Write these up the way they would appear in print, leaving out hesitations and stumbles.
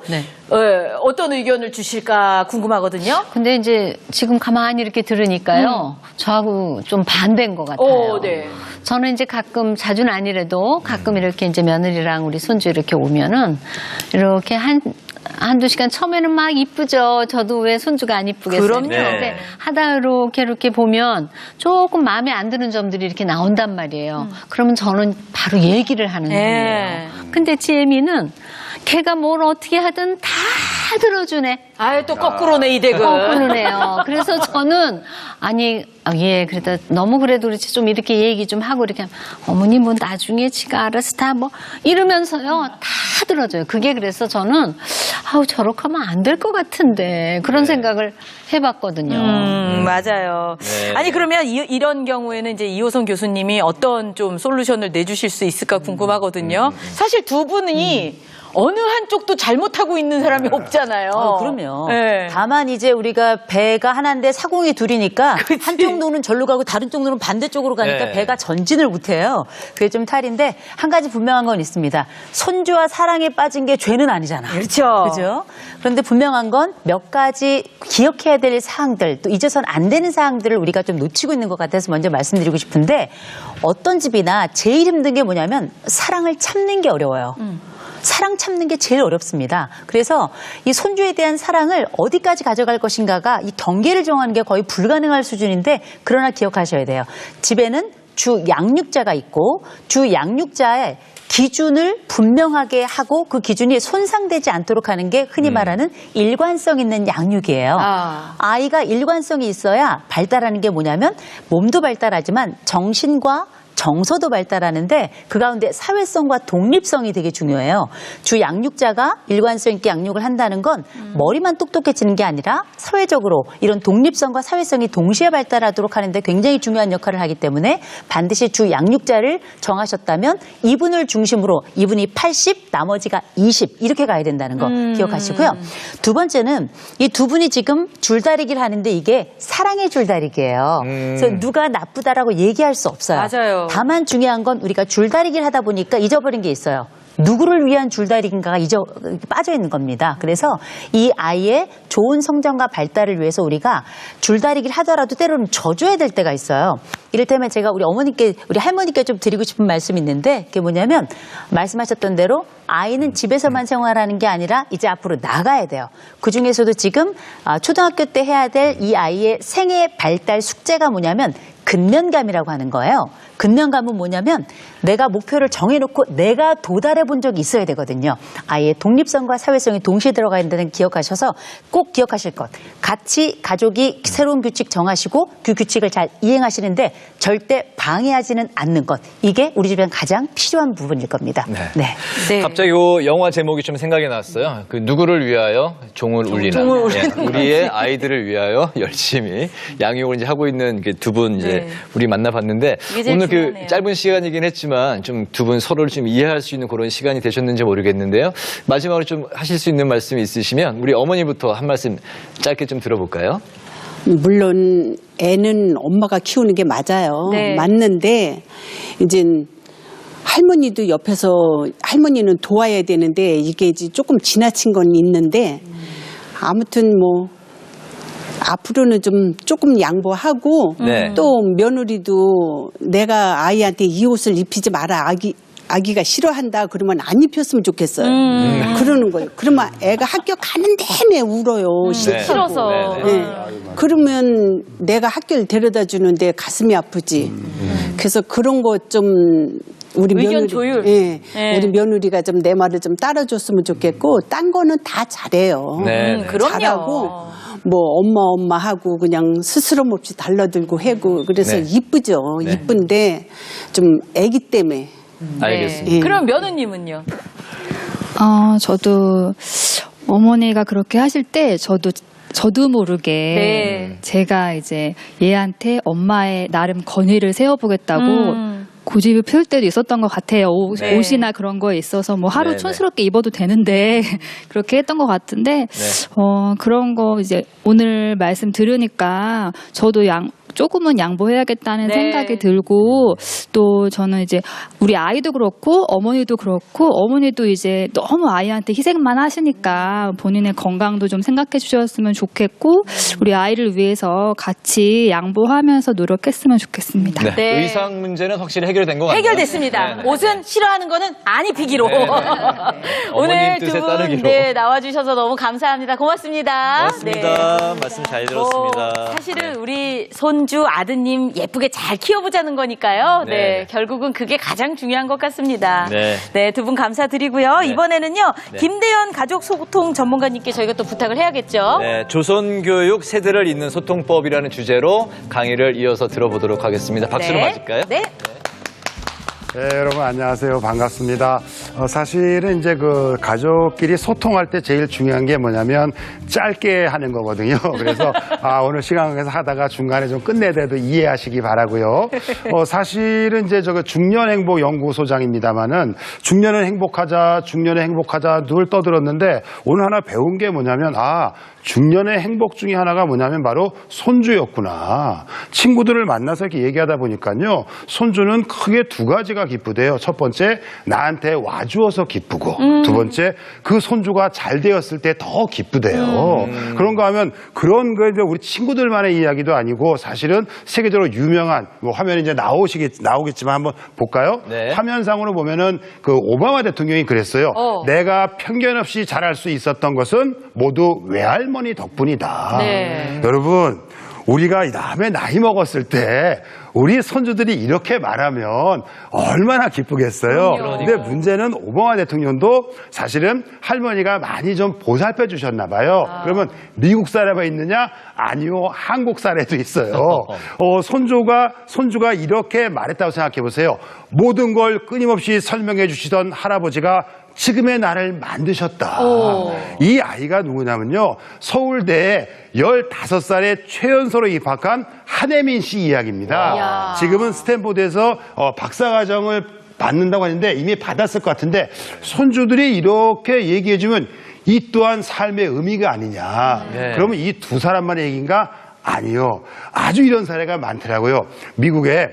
네. 어떤 의견을 주실까 궁금하거든요. 근데 이제 지금 가만히 이렇게 들으니까요. 저하고 좀 반대인 것 같아요. 네. 저는 이제 가끔, 자주는 아니래도 가끔 이렇게 이제 며느리랑 우리 손주 이렇게 오면은 이렇게 한두 시간 처음에는 막 이쁘죠. 저도 왜 손주가 안 이쁘겠어요. 그럼요. 근데 하다 이렇게 보면 조금 마음에 안 드는 점들이 이렇게 나온단 말이에요. 그러면 저는 바로 얘기를 하는 거예요. 근데 지혜미는 걔가 뭘 어떻게 하든 다 들어주네. 또 거꾸로네, 이 댁은. 거꾸로네요. 그래서 저는, 그래도 너무 그래도 그렇지 좀 이렇게 얘기 좀 하고 이렇게 하면, 어머니 뭐 나중에 지가 알아서 다 뭐, 이러면서요, 다 들어줘요. 그게 그래서 저는, 저렇게 하면 안 될 것 같은데, 그런 생각을 해봤거든요. 맞아요. 네. 아니, 그러면 이런 경우에는 이제 이호선 교수님이 어떤 좀 솔루션을 내주실 수 있을까 궁금하거든요. 사실 두 분이 어느 한쪽도 잘못하고 있는 사람이 없잖아요. 그럼요. 네. 다만 이제 우리가 배가 하나인데 사공이 둘이니까 한쪽 노는 절로 가고 다른 쪽 노는 반대쪽으로 가니까 네. 배가 전진을 못해요. 그게 좀 탈인데 한 가지 분명한 건 있습니다. 손주와 사랑에 빠진 게 죄는 아니잖아. 그렇죠. 그죠? 그런데 분명한 건 몇 가지 기억해야 될 사항들, 또 잊어선 안 되는 사항들을 우리가 좀 놓치고 있는 것 같아서 먼저 말씀드리고 싶은데 어떤 집이나 제일 힘든 게 뭐냐면 사랑을 참는 게 어려워요. 사랑 참는 게 제일 어렵습니다. 그래서 이 손주에 대한 사랑을 어디까지 가져갈 것인가가 이 경계를 정하는 게 거의 불가능할 수준인데 그러나 기억하셔야 돼요. 집에는 주 양육자가 있고 주 양육자의 기준을 분명하게 하고 그 기준이 손상되지 않도록 하는 게 흔히 말하는 일관성 있는 양육이에요. 아이가 일관성이 있어야 발달하는 게 뭐냐면 몸도 발달하지만 정신과 정서도 발달하는데 그 가운데 사회성과 독립성이 되게 중요해요. 주 양육자가 일관성 있게 양육을 한다는 건 머리만 똑똑해지는 게 아니라 사회적으로 이런 독립성과 사회성이 동시에 발달하도록 하는데 굉장히 중요한 역할을 하기 때문에 반드시 주 양육자를 정하셨다면 이분을 중심으로 이분이 80, 나머지가 20 이렇게 가야 된다는 거 기억하시고요. 두 번째는 이 두 분이 지금 줄다리기를 하는데 이게 사랑의 줄다리기예요. 그래서 누가 나쁘다라고 얘기할 수 없어요. 맞아요. 다만 중요한 건 우리가 줄다리기를 하다 보니까 잊어버린 게 있어요. 누구를 위한 줄다리기인가가 빠져 있는 겁니다. 그래서 이 아이의 좋은 성장과 발달을 위해서 우리가 줄다리기를 하더라도 때로는 져줘야 될 때가 있어요. 이를테면 제가 우리 할머니께 좀 드리고 싶은 말씀이 있는데 그게 뭐냐면 말씀하셨던 대로 아이는 집에서만 생활하는 게 아니라 이제 앞으로 나가야 돼요. 그중에서도 지금 초등학교 때 해야 될 이 아이의 생애 발달 숙제가 뭐냐면 근면감이라고 하는 거예요. 근면감은 뭐냐면 내가 목표를 정해놓고 내가 도달해 본 적이 있어야 되거든요. 아이의 독립성과 사회성이 동시에 들어가야 된다는 기억하셔서 꼭 기억하실 것. 같이 가족이 새로운 규칙 정하시고 그 규칙을 잘 이행하시는데 절대 방해하지는 않는 것. 이게 우리 집엔 가장 필요한 부분일 겁니다. 네. 갑자기 그 영화 제목이 좀 생각이 났어요. 그 누구를 위하여 종을 울리나. 우리의 아이들을 위하여 열심히 양육을 이제 하고 있는 두 분 이제 우리 만나봤는데 오늘 그 짧은 시간이긴 했지만 좀 두 분 서로를 좀 이해할 수 있는 그런 시간이 되셨는지 모르겠는데요. 마지막으로 좀 하실 수 있는 말씀이 있으시면 우리 어머니부터 한 말씀 짧게 좀 들어볼까요? 물론 애는 엄마가 키우는 게 맞아요. 맞는데 이제 할머니도 옆에서 할머니는 도와야 되는데 이게 이제 조금 지나친 건 있는데 아무튼 뭐 앞으로는 조금 양보하고 또 며느리도 내가 아이한테 이 옷을 입히지 마라. 아기가 싫어한다 그러면 안 입혔으면 좋겠어요. 그러는 거예요. 그러면 애가 학교 가는 내내 울어요. 싫어서. 그러면 내가 학교를 데려다 주는데 가슴이 아프지. 그래서 그런 거 좀 우리 의견 조율. 우리 며느리가 좀 내 말을 좀 따라줬으면 좋겠고 딴 거는 다 잘해요. 그럼요. 잘하고 뭐 엄마 하고 그냥 스스럼 없이 달라들고 해고 그래서 이쁘죠. 이쁜데 좀 애기 때문에. 알겠습니다. 그럼 며느님은요? 저도 어머니가 그렇게 하실 때 저도 모르게 제가 이제 얘한테 엄마의 나름 건의를 세워보겠다고 고집을 피울 때도 있었던 것 같아요. 옷이나 그런 거에 있어서 뭐 하루 촌스럽게 입어도 되는데 그렇게 했던 것 같은데 그런 거 이제 오늘 말씀 들으니까 저도 조금은 양보해야겠다는 네. 생각이 들고 또 저는 이제 우리 아이도 그렇고 어머니도 그렇고 어머니도 이제 너무 아이한테 희생만 하시니까 본인의 건강도 좀 생각해 주셨으면 좋겠고 우리 아이를 위해서 같이 양보하면서 노력했으면 좋겠습니다. 네. 네. 의상 문제는 확실히 해결된 것 같아요. 해결됐습니다. 네. 옷은 싫어하는 거는 안 입히기로. 네. 오늘 어머님 두 뜻에 분 따르기로. 네, 나와주셔서 너무 감사합니다. 고맙습니다. 고맙습니다. 말씀 잘 들었습니다. 사실은 우리 손주 아드님 예쁘게 잘 키워보자는 거니까요. 네. 네. 결국은 그게 가장 중요한 것 같습니다. 네. 네, 두 분 감사드리고요. 네. 이번에는요, 네. 김대현 가족소통 전문가님께 저희가 또 부탁을 해야겠죠. 네, 조선교육 세대를 잇는 소통법이라는 주제로 강의를 이어서 들어보도록 하겠습니다. 박수로 네. 맞을까요? 네. 네, 여러분 안녕하세요. 반갑습니다. 사실은 이제 그 가족끼리 소통할 때 제일 중요한 게 뭐냐면 짧게 하는 거거든요. 그래서 오늘 시간 관계에서 하다가 중간에 좀 끝내더라도 이해하시기 바라고요. 사실은 이제 저거 중년행복 연구소장입니다만은 중년은 행복하자 늘 떠들었는데 오늘 하나 배운 게 뭐냐면 중년의 행복 중에 하나가 뭐냐면 바로 손주였구나. 친구들을 만나서 이렇게 얘기하다 보니까요. 손주는 크게 두 가지가 기쁘대요. 첫 번째, 나한테 와주어서 기쁘고 두 번째, 그 손주가 잘 되었을 때 더 기쁘대요. 그런가 하면 그런 거 이제 우리 친구들만의 이야기도 아니고 사실은 세계적으로 유명한 뭐 화면에 이제 나오겠지만 한번 볼까요? 네. 화면상으로 보면은 그 오바마 대통령이 그랬어요. 내가 편견 없이 잘할 수 있었던 것은 모두 외할머니 덕분이다. 네. 여러분, 우리가 다음에 나이 먹었을 때 우리 손주들이 이렇게 말하면 얼마나 기쁘겠어요. 근데 문제는 오바마 대통령도 사실은 할머니가 많이 좀 보살펴 주셨나 봐요. 그러면 미국 사례가 있느냐? 아니요. 한국 사례도 있어요. 손주가 이렇게 말했다고 생각해 보세요. 모든 걸 끊임없이 설명해 주시던 할아버지가 지금의 나를 만드셨다. 이 아이가 누구냐면요. 서울대에 15살에 최연소로 입학한 한혜민 씨 이야기입니다. 지금은 스탠포드에서 박사과정을 받는다고 하는데 이미 받았을 것 같은데 손주들이 이렇게 얘기해주면 이 또한 삶의 의미가 아니냐. 네. 그러면 이 두 사람만의 얘기인가? 아니요. 아주 이런 사례가 많더라고요. 미국의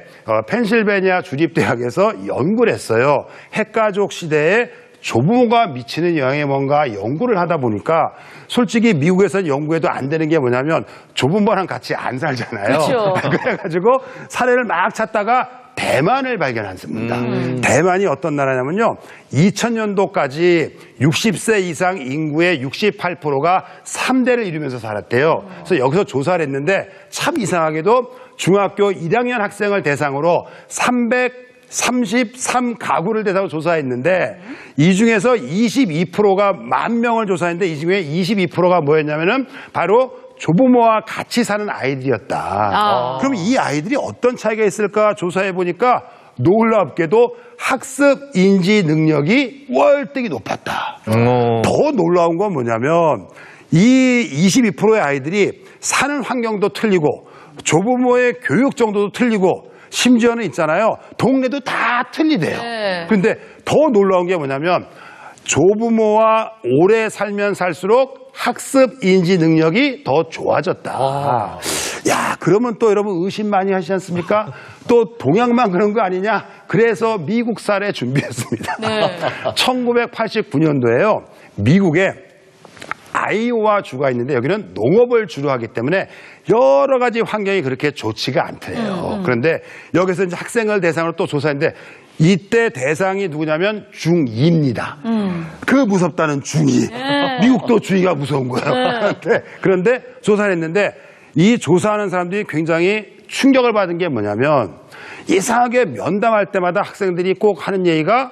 펜실베니아 주립대학에서 연구를 했어요. 핵가족 시대에 조부모가 미치는 영향이 뭔가 연구를 하다 보니까 솔직히 미국에서는 연구해도 안 되는 게 뭐냐면 조부모랑 같이 안 살잖아요. 그렇죠. 그래가지고 사례를 막 찾다가 대만을 발견했습니다. 대만이 어떤 나라냐면요. 2000년도까지 60세 이상 인구의 68%가 3대를 이루면서 살았대요. 그래서 여기서 조사를 했는데 참 이상하게도 중학교 1학년 학생을 대상으로 333가구를 대상으로 조사했는데 이 중에서 22%가 10,000명을 조사했는데 이 중에 22%가 뭐였냐면은 바로 조부모와 같이 사는 아이들이었다. 그럼 이 아이들이 어떤 차이가 있을까 조사해 보니까 놀랍게도 학습 인지 능력이 월등히 높았다. 더 놀라운 건 뭐냐면 이 22%의 아이들이 사는 환경도 틀리고 조부모의 교육 정도도 틀리고 심지어는 있잖아요. 동네도 다 틀리대요. 그런데 더 놀라운 게 뭐냐면 조부모와 오래 살면 살수록 학습 인지 능력이 더 좋아졌다. 야, 그러면 또 여러분 의심 많이 하시지 않습니까? 또 동양만 그런 거 아니냐? 그래서 미국 사례 준비했습니다. 1989년도에요. 미국에 아이오와 주가 있는데 여기는 농업을 주로 하기 때문에 여러 가지 환경이 그렇게 좋지가 않대요. 그런데 여기서 이제 학생을 대상으로 또 조사했는데 이때 대상이 누구냐면 중2입니다. 그 무섭다는 중2. 미국도 중2가 무서운 거예요. 그런데 조사를 했는데 이 조사하는 사람들이 굉장히 충격을 받은 게 뭐냐면 이상하게 면담할 때마다 학생들이 꼭 하는 얘기가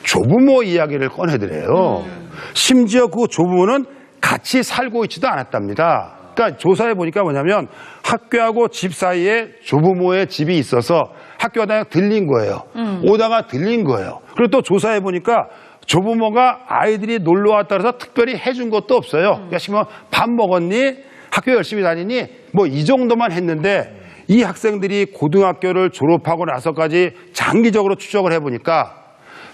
조부모 이야기를 꺼내더래요. 심지어 그 조부모는 같이 살고 있지도 않았답니다. 그러니까 조사해 보니까 뭐냐면 학교하고 집 사이에 조부모의 집이 있어서 학교 가다가 들린 거예요. 오다가 들린 거예요. 그리고 또 조사해 보니까 조부모가 아이들이 놀러 왔다 그래서 특별히 해준 것도 없어요. 그러니까 밥 먹었니? 학교 열심히 다니니? 뭐 이 정도만 했는데 이 학생들이 고등학교를 졸업하고 나서까지 장기적으로 추적을 해보니까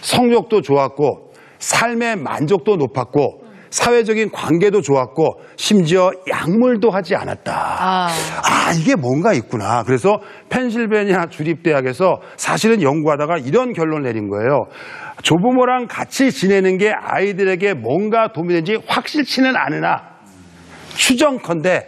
성적도 좋았고 삶의 만족도 높았고 사회적인 관계도 좋았고 심지어 약물도 하지 않았다. 이게 뭔가 있구나. 그래서 펜실베니아 주립대학에서 사실은 연구하다가 이런 결론을 내린 거예요. 조부모랑 같이 지내는 게 아이들에게 뭔가 도움이 되는지 확실치는 않으나 추정컨대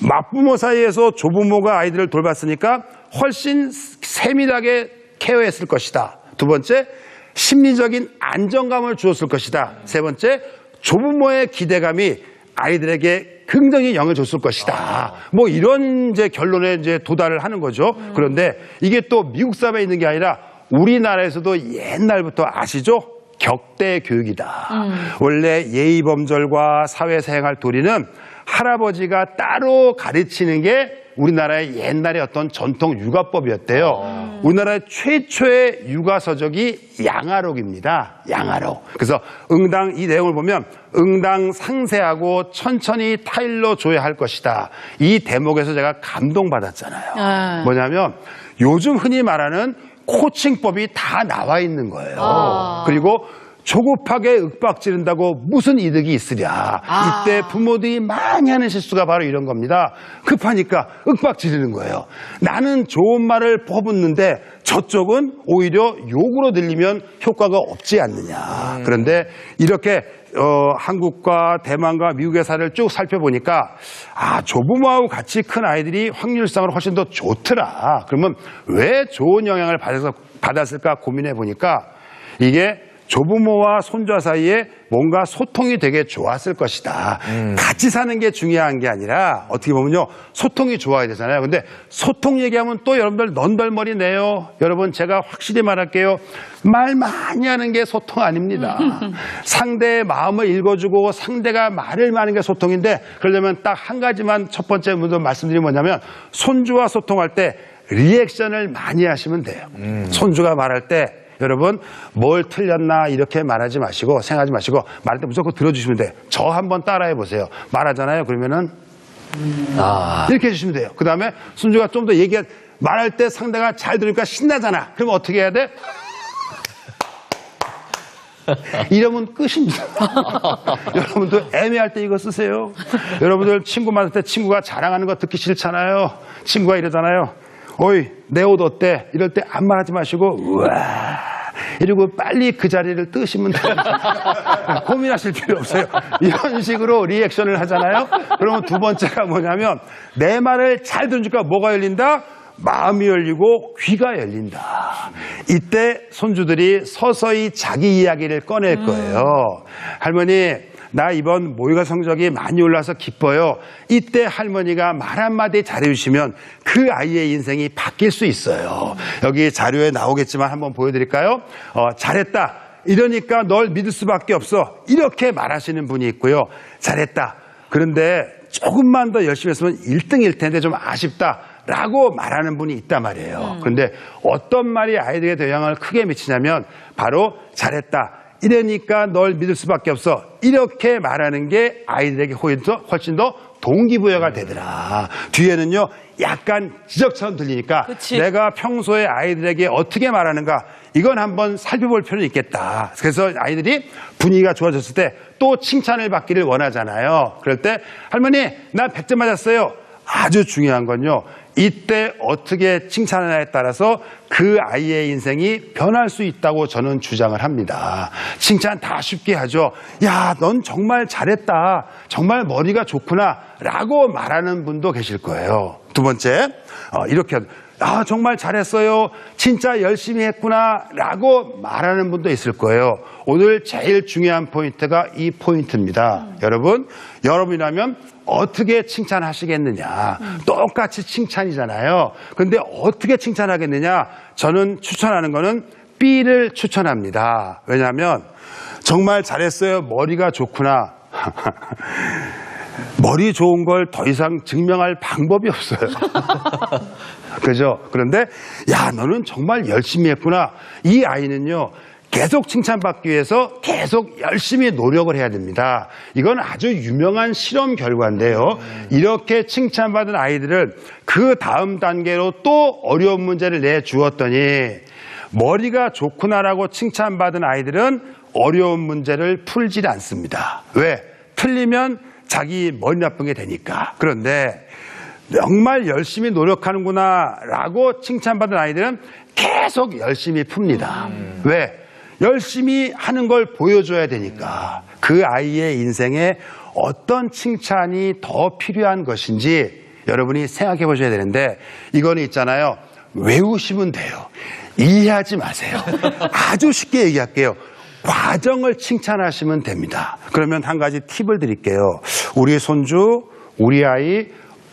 맞부모 사이에서 조부모가 아이들을 돌봤으니까 훨씬 세밀하게 케어했을 것이다. 두 번째, 심리적인 안정감을 주었을 것이다. 세 번째, 조부모의 기대감이 아이들에게 긍정적인 영향을 줬을 것이다. 뭐 이런 이제 결론에 이제 도달을 하는 거죠. 그런데 이게 또 미국 사회에 있는 게 아니라 우리나라에서도 옛날부터 아시죠? 격대 교육이다. 원래 예의범절과 사회생활 도리는 할아버지가 따로 가르치는 게 우리나라의 옛날의 어떤 전통 육아법이었대요. 우리나라의 최초의 육아서적이 양아록입니다. 양아록. 그래서 응당 이 내용을 보면 응당 상세하고 천천히 타일러 줘야 할 것이다. 이 대목에서 제가 감동받았잖아요. 뭐냐면 요즘 흔히 말하는 코칭법이 다 나와 있는 거예요. 그리고 조급하게 윽박 지른다고 무슨 이득이 있으랴. 이때 부모들이 많이 하는 실수가 바로 이런 겁니다. 급하니까 윽박 지르는 거예요. 나는 좋은 말을 퍼붓는데 저쪽은 오히려 욕으로 들리면 효과가 없지 않느냐. 그런데 이렇게 한국과 대만과 미국의 사례를 쭉 살펴보니까 조부모하고 같이 큰 아이들이 확률상으로 훨씬 더 좋더라. 그러면 왜 좋은 영향을 받았을까 고민해 보니까 이게 조부모와 손자 사이에 뭔가 소통이 되게 좋았을 것이다. 같이 사는 게 중요한 게 아니라 어떻게 보면요. 소통이 좋아야 되잖아요. 근데 소통 얘기하면 또 여러분들 넌덜머리 내요. 여러분 제가 확실히 말할게요. 말 많이 하는 게 소통 아닙니다. 상대의 마음을 읽어주고 상대가 말을 많은 게 소통인데 그러려면 딱 한 가지만 첫 번째 먼저 말씀드리면 뭐냐면 손주와 소통할 때 리액션을 많이 하시면 돼요. 손주가 말할 때 여러분 뭘 틀렸나 이렇게 말하지 마시고 생각하지 마시고 말할 때 무조건 들어주시면 돼요. 저 한번 따라해 보세요. 말하잖아요. 그러면은 이렇게 해주시면 돼요. 그 다음에 순주가 좀 더 말할 때 상대가 잘 들으니까 신나잖아. 그러면 어떻게 해야 돼? 이러면 끝입니다. 여러분들 애매할 때 이거 쓰세요. 여러분들 친구 만날 때 친구가 자랑하는 거 듣기 싫잖아요. 친구가 이러잖아요. 어이 내 옷 어때? 이럴 때 아무 말 하지 마시고 우와 이러고 빨리 그 자리를 뜨시면 돼요. 고민하실 필요 없어요. 이런 식으로 리액션을 하잖아요. 그러면 두 번째가 뭐냐면 내 말을 잘 들으니까 뭐가 열린다? 마음이 열리고 귀가 열린다. 이때 손주들이 서서히 자기 이야기를 꺼낼 거예요. 할머니 나 이번 모의고사 성적이 많이 올라서 기뻐요. 이때 할머니가 말 한마디 잘해주시면 그 아이의 인생이 바뀔 수 있어요. 여기 자료에 나오겠지만 한번 보여드릴까요? 잘했다. 이러니까 널 믿을 수밖에 없어. 이렇게 말하시는 분이 있고요. 잘했다. 그런데 조금만 더 열심히 했으면 1등일 텐데 좀 아쉽다. 라고 말하는 분이 있단 말이에요. 그런데 어떤 말이 아이들에게 영향을 크게 미치냐면 바로 잘했다. 이러니까 널 믿을 수밖에 없어. 이렇게 말하는 게 아이들에게 훨씬 더 동기부여가 되더라. 뒤에는요 약간 지적처럼 들리니까 그치. 내가 평소에 아이들에게 어떻게 말하는가 이건 한번 살펴볼 필요는 있겠다. 그래서 아이들이 분위기가 좋아졌을 때 또 칭찬을 받기를 원하잖아요. 그럴 때 할머니 나 100점 맞았어요. 아주 중요한 건요. 이때 어떻게 칭찬하냐에 따라서 그 아이의 인생이 변할 수 있다고 저는 주장을 합니다. 칭찬 다 쉽게 하죠. 야, 넌 정말 잘했다. 정말 머리가 좋구나. 라고 말하는 분도 계실 거예요. 두 번째, 이렇게 정말 잘했어요. 진짜 열심히 했구나. 라고 말하는 분도 있을 거예요. 오늘 제일 중요한 포인트가 이 포인트입니다. 여러분이라면 어떻게 칭찬하시겠느냐. 똑같이 칭찬이잖아요. 그런데 어떻게 칭찬하겠느냐. 저는 추천하는 거는 B를 추천합니다. 왜냐하면 정말 잘했어요. 머리가 좋구나. 머리 좋은 걸 더 이상 증명할 방법이 없어요. 그죠? 그런데 야 너는 정말 열심히 했구나. 이 아이는요. 계속 칭찬받기 위해서 계속 열심히 노력을 해야 됩니다. 이건 아주 유명한 실험 결과인데요. 이렇게 칭찬받은 아이들을 그 다음 단계로 또 어려운 문제를 내주었더니 머리가 좋구나라고 칭찬받은 아이들은 어려운 문제를 풀질 않습니다. 왜? 틀리면 자기 머리 나쁜 게 되니까. 그런데 정말 열심히 노력하는구나 라고 칭찬받은 아이들은 계속 열심히 풉니다. 왜? 열심히 하는 걸 보여줘야 되니까. 그 아이의 인생에 어떤 칭찬이 더 필요한 것인지 여러분이 생각해 보셔야 되는데, 이거는 있잖아요. 외우시면 돼요. 이해하지 마세요. 아주 쉽게 얘기할게요. 과정을 칭찬하시면 됩니다. 그러면 한 가지 팁을 드릴게요. 우리 손주, 우리 아이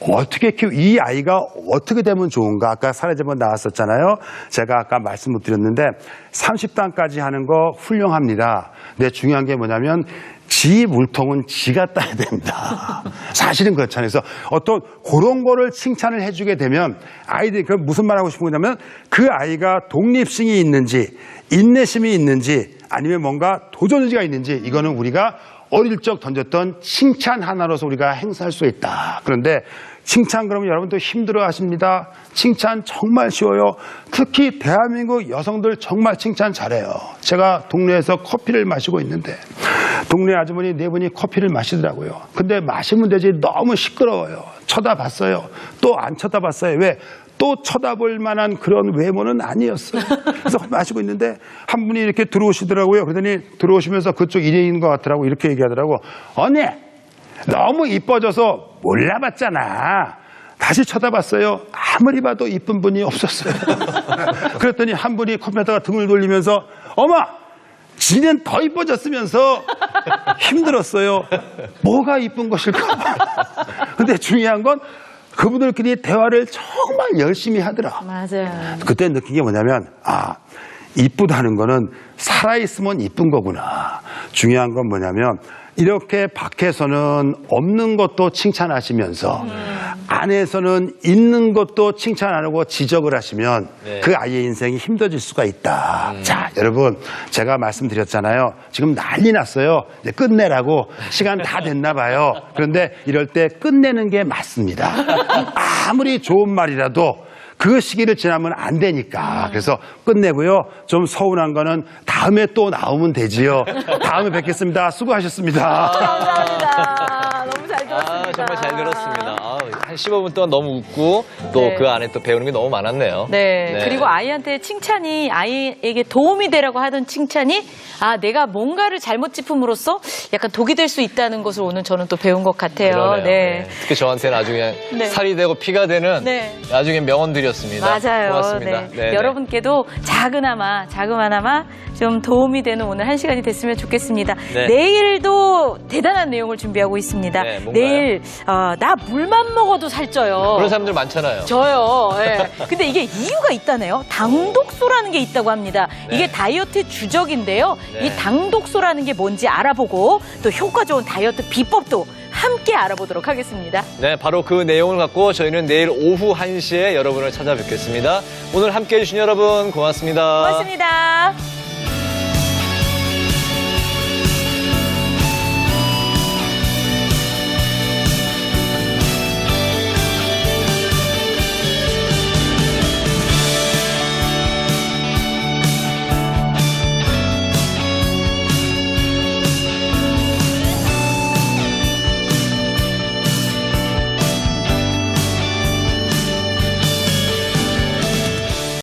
어떻게 이 아이가 어떻게 되면 좋은가? 아까 사례자분 나왔었잖아요. 제가 아까 말씀 못 드렸는데 30단까지 하는 거 훌륭합니다. 근데 중요한 게 뭐냐면 지 물통은 지가 따야 됩니다. 사실은 그렇잖아요. 그래서 어떤 그런 거를 칭찬을 해주게 되면 아이들이 그 무슨 말 하고 싶은 거냐면 그 아이가 독립심이 있는지 인내심이 있는지 아니면 뭔가 도전의지가 있는지 이거는 우리가 어릴 적 던졌던 칭찬 하나로서 우리가 행사할 수 있다. 그런데 칭찬 그러면 여러분도 힘들어 하십니다. 칭찬 정말 쉬워요. 특히 대한민국 여성들 정말 칭찬 잘해요. 제가 동네에서 커피를 마시고 있는데 동네 아주머니 4분이 커피를 마시더라고요. 근데 마시면 되지 너무 시끄러워요. 쳐다봤어요. 또 안 쳐다봤어요. 왜? 또 쳐다볼 만한 그런 외모는 아니었어요. 그래서 마시고 있는데 한 분이 이렇게 들어오시더라고요. 그러더니 들어오시면서 그쪽 일행인 것 같더라고. 이렇게 얘기하더라고. 언니 너무 이뻐져서 몰라봤잖아. 다시 쳐다봤어요. 아무리 봐도 이쁜 분이 없었어요. 그랬더니 한 분이 컴퓨터가 등을 돌리면서 어머 지는 더 이뻐졌으면서 힘들었어요. 뭐가 이쁜 것일까? 근데 중요한 건 그분들끼리 대화를 정말 열심히 하더라. 맞아요. 그때 느낀 게 뭐냐면 이쁘다는 거는 살아있으면 이쁜 거구나. 중요한 건 뭐냐면 이렇게 밖에서는 없는 것도 칭찬하시면서 안에서는 있는 것도 칭찬 안 하고 지적을 하시면 그 아이의 인생이 힘들어질 수가 있다. 자, 여러분 제가 말씀드렸잖아요. 지금 난리 났어요. 이제 끝내라고 시간 다 됐나 봐요. 그런데 이럴 때 끝내는 게 맞습니다. 아무리 좋은 말이라도 그 시기를 지나면 안 되니까. 그래서 끝내고요. 좀 서운한 거는 다음에 또 나오면 되지요. 다음에 뵙겠습니다. 수고하셨습니다. 감사합니다. 너무 잘 들었습니다. 정말 잘 들었습니다. 한 15분 동안 너무 웃고 또 네. 그 안에 또 배우는 게 너무 많았네요. 네. 그리고 아이한테 칭찬이 아이에게 도움이 되라고 하던 칭찬이 내가 뭔가를 잘못 짚음으로써 약간 독이 될 수 있다는 것을 오늘 저는 또 배운 것 같아요. 그러네요. 네. 특히 저한테는 아주 그냥 네. 살이 되고 피가 되는 네. 나중에 명언들이었습니다. 맞아요. 고맙습니다. 네. 네, 여러분께도 자그마나마 좀 도움이 되는 오늘 한 시간이 됐으면 좋겠습니다. 네. 내일도 대단한 내용을 준비하고 있습니다. 네, 뭔가요? 내일 나 물만 먹어도 살쪄요. 그런 사람들 많잖아요. 저요. 예. 근데 이게 이유가 있다네요. 당독소라는 게 있다고 합니다. 이게 다이어트 주적인데요. 네. 이 당독소라는 게 뭔지 알아보고 또 효과 좋은 다이어트 비법도 함께 알아보도록 하겠습니다. 네, 바로 그 내용을 갖고 저희는 내일 오후 1시에 여러분을 찾아뵙겠습니다. 오늘 함께해 주신 여러분 고맙습니다. 고맙습니다.